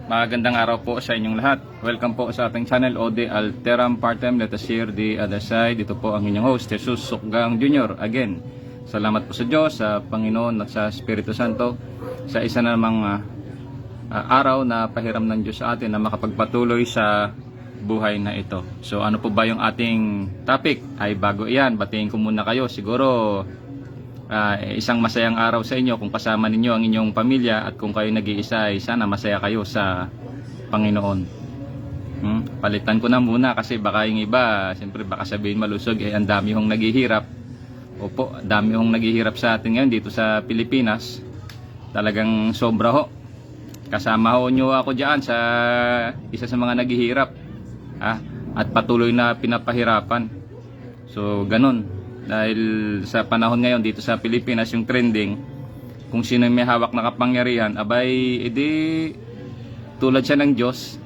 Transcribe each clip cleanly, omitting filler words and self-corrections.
Magandang araw po sa inyong lahat. Welcome po sa ating channel Ode Alteram Partem. Let us share the other side. Ito po ang inyong host, Jesus Sukgang Jr. Again, salamat po sa Diyos, sa Panginoon at sa Espiritu Santo sa isa na namang araw na pahiram ng Diyos sa atin na makapagpatuloy sa buhay na ito. So ano po ba yung ating topic? Ay bago iyan, batiin ko muna kayo. Siguro isang masayang araw sa inyo kung kasama ninyo ang inyong pamilya, at kung kayo nag-iisa ay sana masaya kayo sa Panginoon. Palitan ko na muna kasi baka yung iba, siyempre baka sabihin malusog, ang dami hong naghihirap. Opo, dami hong naghihirap sa atin ngayon dito sa Pilipinas. Talagang sobra ho. Kasama ho nyo ako dyan sa isa sa mga naghihirap, at patuloy na pinapahirapan. So ganun. Dahil sa panahon ngayon dito sa Pilipinas, yung trending, kung sino may hawak na kapangyarihan, abay, edi tulad siya ng Diyos.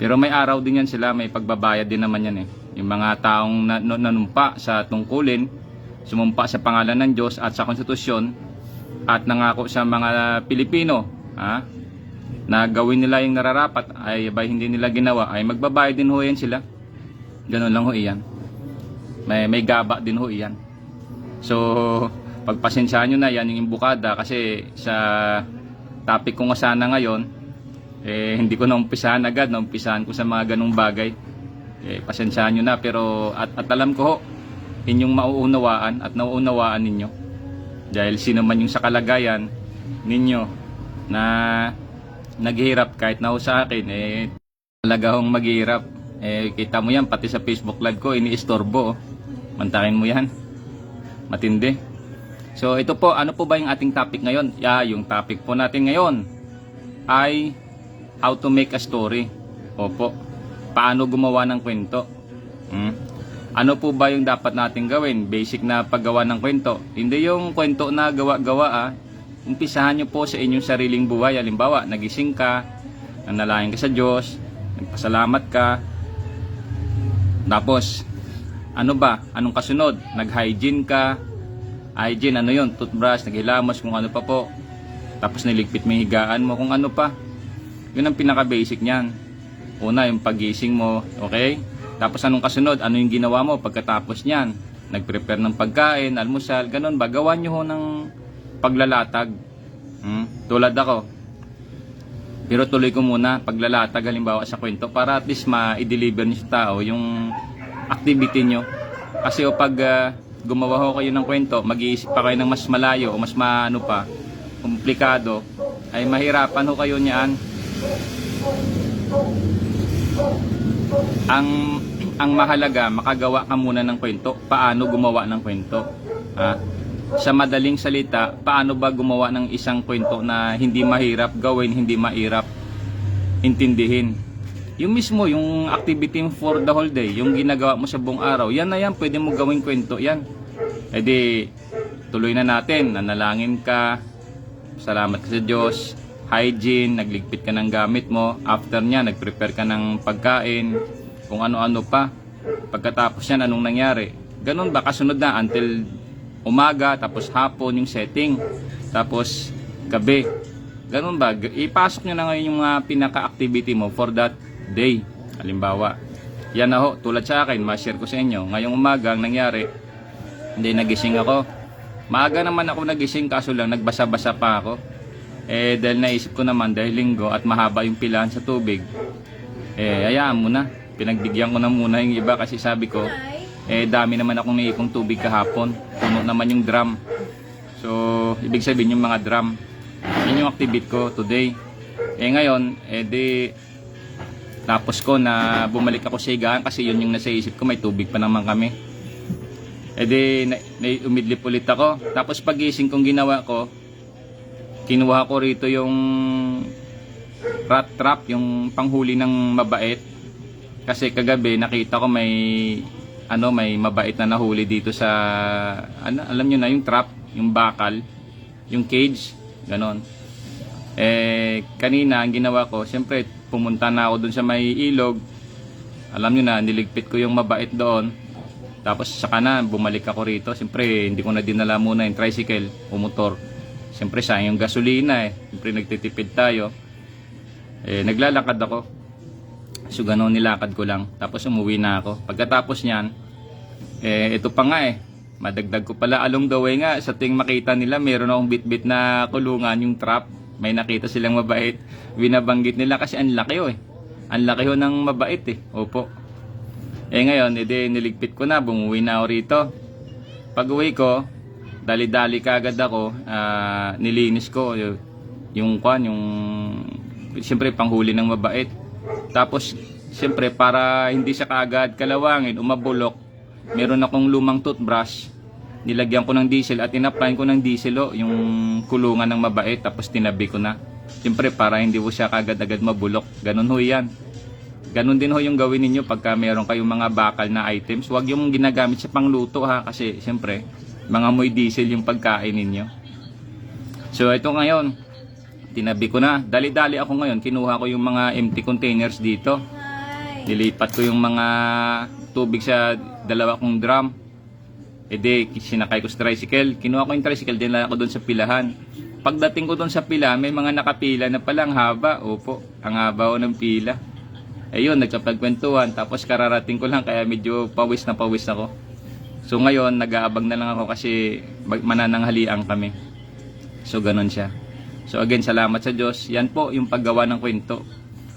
Pero may araw din yan sila, may pagbabayad din naman yan Yung mga taong nanumpa sa tungkulin, sumumpa sa pangalan ng Diyos at sa konstitusyon, at nangako sa mga Pilipino na gawin nila yung nararapat, ay abay hindi nila ginawa, ay magbabayad din ho yan sila. Ganun lang ho iyan. May gaba din ho iyan. So pagpasensyahan nyo na yan yung imbukada, kasi sa topic ko nga sana ngayon, hindi ko naumpisahan agad, naumpisahan ko sa mga ganung bagay. Pasensyahan nyo na, pero at alam ko ho inyong mauunawaan at nauunawaan ninyo, dahil sino man yung sa kalagayan ninyo na naghihirap, kahit na ho sa akin talaga hong maghihirap. Kita mo yan, pati sa Facebook live ko ini-istorbo. Mantakin mo yan, matindi. So ito po, ano po ba yung ating topic ngayon? Yung topic po natin ngayon ay how to make a story. Opo, paano gumawa ng kwento. Ano po ba yung dapat natin gawin? Basic na paggawa ng kwento. Hindi yung kwento na gawa-gawa. Umpisahan nyo po sa inyong sariling buhay. Halimbawa, nagising ka, nanalangin ka sa Diyos, nagpasalamat ka, tapos ano ba? Anong kasunod? Nag-hygiene ka. Hygiene, ano yun? Toothbrush, naghilamos, kung ano pa po. Tapos niligpit mo yung higaan mo, kung ano pa. Yun ang pinaka-basic niyan. Una, yung pagising mo, okay? Tapos anong kasunod? Ano yung ginawa mo pagkatapos niyan? Nag-prepare ng pagkain, almusal, ganun ba? Gawan nyo ho ng paglalatag. Tulad ako. Pero tuloy ko muna paglalatag halimbawa sa kwento, para at least ma-deliver nyo sa tao yung activity nyo. Kasi pag gumawa ho kayo ng kwento, mag-iisip pa kayo ng mas malayo o mas komplikado, ay mahirapan ho kayo niyan. Ang mahalaga, makagawa ka muna ng kwento. Paano gumawa ng kwento? Sa madaling salita, paano ba gumawa ng isang kwento na hindi mahirap gawin, hindi mahirap intindihin? Yung mismo, yung activity for the whole day, yung ginagawa mo sa buong araw, yan na yan, pwede mo gawing kwento yan. Tuloy na natin, nanalangin ka, salamat ka sa Diyos, hygiene, nagligpit ka ng gamit mo, after nya, nagprepare ka ng pagkain, kung ano-ano pa. Pagkatapos yan, anong nangyari? Ganun ba? Kasunod na, until umaga, tapos hapon yung setting, tapos gabi. Ganun ba? Ipasok nyo na ngayon yung pinaka-activity mo for that day. Halimbawa, yan na ho, tulad sa akin, ma-share ko sa inyo. Ngayong umaga, ang nangyari, hindi nagising ako. Maaga naman ako nagising, kaso lang nagbasa-basa pa ako. Dahil naisip ko naman, dahil linggo at mahaba yung pilahan sa tubig, hayaan mo na. Pinagbigyan ko na muna yung iba, kasi sabi ko, dami naman akong naipong tubig kahapon. Puno naman yung drum. So, ibig sabihin yung mga drum. Yun yung activity ko today. Ngayon, tapos ko na bumalik ako sa higaan, kasi yun yung nasa isip ko, may tubig pa naman kami. Umidlip ulit ako. Tapos pagising kong ginawa ko, kinuha ko rito yung rat trap, yung panghuli ng mabait. Kasi kagabi nakita ko may mabait na nahuli dito sa alam nyo na, yung trap, yung bakal, yung cage, ganon. Kanina ang ginawa ko, siyempre pumunta na ako dun sa may ilog. Alam nyo na, niligpit ko yung mabait doon. Tapos saka na bumalik ako rito. Siyempre hindi ko na dinala muna yung tricycle o motor. Siyempre sayang yung gasolina Siyempre nagtitipid tayo. Naglalakad ako. So ganun, nilakad ko lang. Tapos umuwi na ako. Pagkatapos niyan, ito pa nga madagdag ko pala along the way nga, sa tuwing makita nila meron akong bit-bit na kulungan, yung trap. May nakita silang mabait, binabanggit nila kasi ang laki ang laki ng mabait opo. Ngayon niligpit ko na, bumuwi na ako rito. Pag uwi ko, dali-dali kagad ako, nilinis ko yung siyempre panghuli ng mabait. Tapos siyempre para hindi siya kaagad kalawangin, umabulok, meron akong lumang toothbrush, nilagyan ko ng diesel at in-apply ko ng diesel yung kulungan ng mabait, tapos tinabi ko na. Siyempre para hindi mo siya kaagad-agad mabulok. Ganun ho yan. Ganun din ho yung gawin ninyo pagka meron kayong mga bakal na items. Huwag yung ginagamit sa pangluto kasi siyempre mga moy diesel yung pagkain ninyo. So ito ngayon, tinabi ko na. Dali-dali ako ngayon, kinuha ko yung mga empty containers dito. Nilipat ko yung mga tubig sa dalawa kong drum. Sinakay ko sa tricycle. Kinuha ko yung tricycle, dinala ko doon sa pilahan. Pagdating ko doon sa pila, may mga nakapila na palang haba. Opo, ang haba ko ng pila. Ayun, nagkapagkwentuhan. Tapos kararating ko lang, kaya medyo pawis na pawis ako. So ngayon, nag-aabang na lang ako kasi manananghalian kami. So ganun siya. So again, salamat sa Diyos. Yan po yung paggawa ng kwento.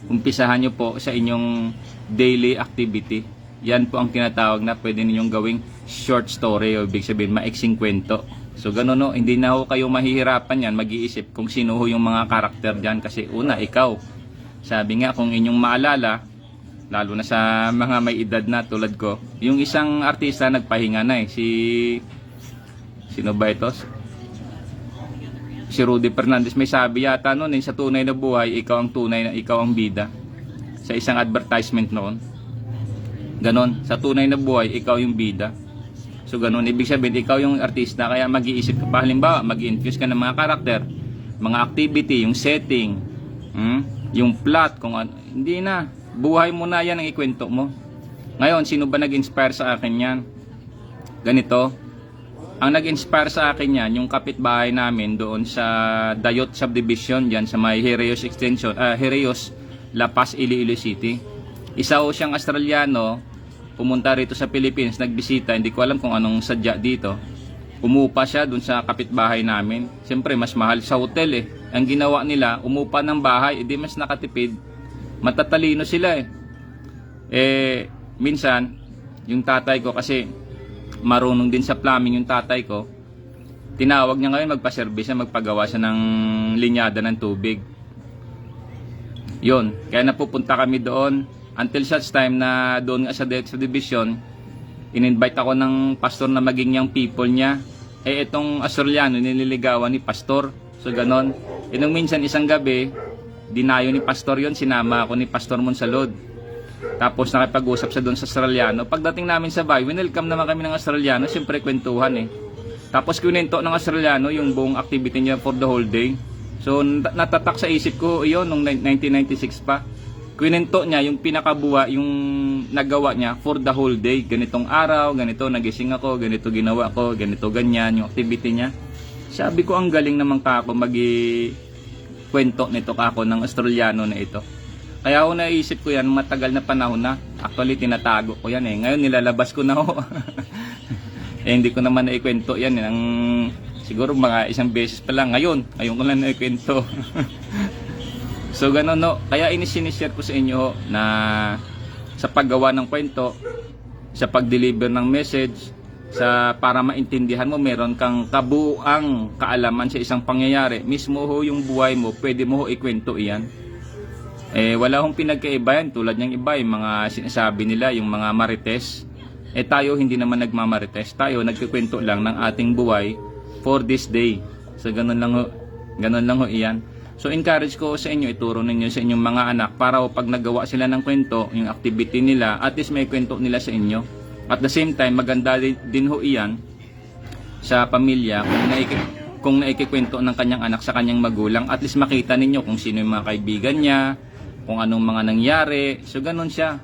Umpisahan nyo po sa inyong daily activity. Yan po ang tinatawag na pwede ninyong gawing short story, o ibig sabihin maiksing kwento. So ganun hindi na ho kayo mahihirapan yan mag-iisip kung sino ho yung mga karakter dyan. Kasi una, ikaw. Sabi nga, kung inyong maalala, lalo na sa mga may edad na tulad ko, yung isang artista nagpahinga na sino ba ito? Si Rudy Fernandez. May sabi yata noon sa tunay na buhay, ikaw ang bida. Sa isang advertisement noon. Ganon, sa tunay na buhay, ikaw yung bida. So ganon, ibig sabihin, ikaw yung artista, kaya mag-iisip ka pa. Halimbawa, mag-infuse ka ng mga karakter, mga activity, yung setting, yung plot, kung ano. Hindi na, buhay mo na yan ang ikwento mo. Ngayon, sino ba nag-inspire sa akin yan? Ganito, ang nag-inspire sa akin yan, yung kapitbahay namin doon sa Dayot Subdivision, dyan sa may Herios Extension, Herios, La Paz, Iloilo City. Isa ho siyang Australiano, pumunta rito sa Philippines, nagbisita, hindi ko alam kung anong sadya dito. Umupa siya doon sa kapitbahay namin. Siyempre, mas mahal sa hotel Ang ginawa nila, umupa ng bahay, edi mas nakatipid. Matatalino sila minsan, yung tatay ko kasi marunong din sa plumbing yung tatay ko, tinawag niya ngayon magpa-service siya, magpagawa siya ng linyada ng tubig. Yun, kaya napupunta kami doon until such time na doon nga sa division, in-invite ako ng pastor na maging yung people niya. Itong Australiano nililigawan ni pastor. So ganon. Nung minsan isang gabi, dinayo ni pastor yon, sinama ako ni Pastor Monsalud. Tapos nakipag-usap siya doon sa Australiano. Pagdating namin sa bahay, welcome naman kami ng Australiano, siyempre kwentuhan Tapos kwento ng Australiano yung buong activity niya for the whole day. So natatak sa isip ko iyon nung 1996 pa. Kwento niya yung pinakabuwa, yung nagawa niya for the whole day. Ganitong araw, ganito nagising ako, ganito ginawa ko, ganito ganyan yung activity niya. Sabi ko, ang galing naman kako kwento nito kako ng Australiano na ito. Kaya ako naisip ko yan, matagal na panahon na. Actually, tinatago ko yan Ngayon, nilalabas ko na ho. Hindi ko naman naikwento yan. Siguro mga isang beses pa lang. Ngayon ko lang naikwento. So, ganun Kaya sinishare ko sa inyo na sa paggawa ng kwento, sa pag-deliver ng message, para maintindihan mo, meron kang kabuuang kaalaman sa isang pangyayari. Mismo ho yung buhay mo, pwede mo ho ikwento iyan. Wala hong pinagkaiba yan. Tulad niyang iba, yung mga sinasabi nila, yung mga marites. Tayo hindi naman nagmamarites. Tayo nagkikwento lang ng ating buhay for this day. So ganun lang ho iyan. So encourage ko sa inyo, ituro ninyo sa inyong mga anak para pag nagawa sila ng kwento, yung activity nila, at least may kwento nila sa inyo. At the same time, maganda din ho iyan sa pamilya kung naikikwento ng kanyang anak sa kanyang magulang. At least makita ninyo kung sino yung mga kaibigan niya, kung anong mga nangyari. So ganun siya.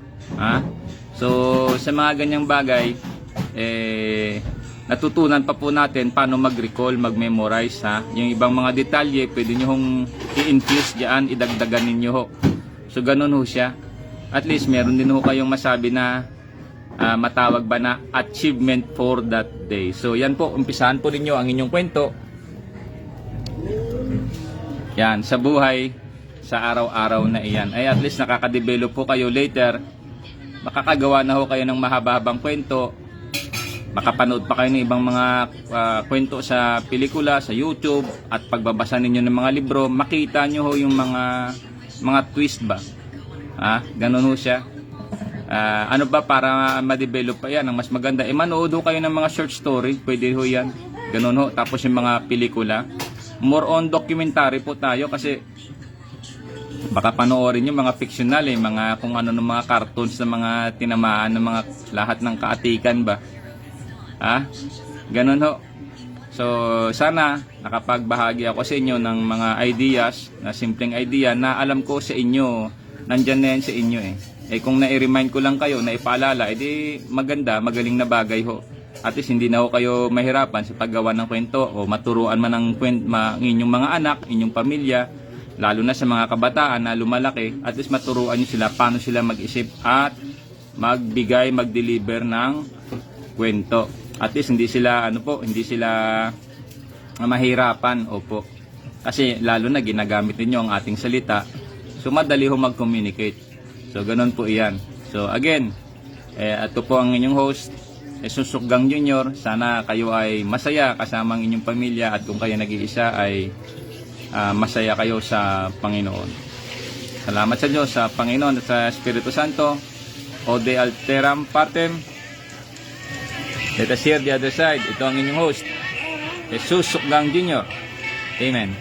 So sa mga ganyang bagay, natutunan pa po natin paano mag-recall, mag-memorize Yung ibang mga detalye, pwede nyo hong i-infuse diyan, idagdagan ninyo ho. So ganun ho siya. At least meron din ho kayong masabi na matawag ba na achievement for that day. So yan po, umpisahan po ninyo ang inyong kwento. Yan, sa buhay, sa araw-araw na iyan. Ay at least nakaka-develop po kayo later. Makakagawa na ho kayo ng mahaba-habang kwento. Makapanood pa kayo ng ibang mga kwento sa pelikula, sa YouTube. At pagbabasa ninyo ng mga libro, makita nyo ho yung mga twist ba. Ganun ho siya. Ano ba para ma-develop pa yan ang mas maganda? Manood ho kayo ng mga short story. Pwede ho yan. Ganun ho. Tapos yung mga pelikula. More on documentary po tayo kasi baka panoorin yung mga fictional mga kung ano ng mga cartoons ng mga tinamaan ng mga lahat ng kaatikan ba. Ganun ho. So sana nakapagbahagi ako sa inyo ng mga ideas, na simpleng idea na alam ko sa inyo, nandyan na yan sa inyo kung na-remind ko lang kayo, na ipaalala, edi maganda, magaling na bagay ho. At least hindi na ho kayo mahirapan sa paggawa ng kwento o maturuan man ng inyong mga anak, inyong pamilya, lalo na sa mga kabataan na lumalaki. At least maturuan nyo sila paano sila mag-isip at magbigay, mag-deliver ng kwento. At least hindi sila mahirapan, opo. Kasi lalo na ginagamit niyo ang ating salita. So madali ho mag-communicate. So ganun po iyan. So again, ito po ang inyong host, Jesus Sukgang Jr. Sana kayo ay masaya kasama ang inyong pamilya, at kung kayo nag-iisa ay masaya kayo sa Panginoon. Salamat sa Diyos, sa Panginoon at sa Espiritu Santo. Ode Alteram Partem. Let us hear the other side. Ito ang inyong host, Jesus Sukgang Jr. Amen.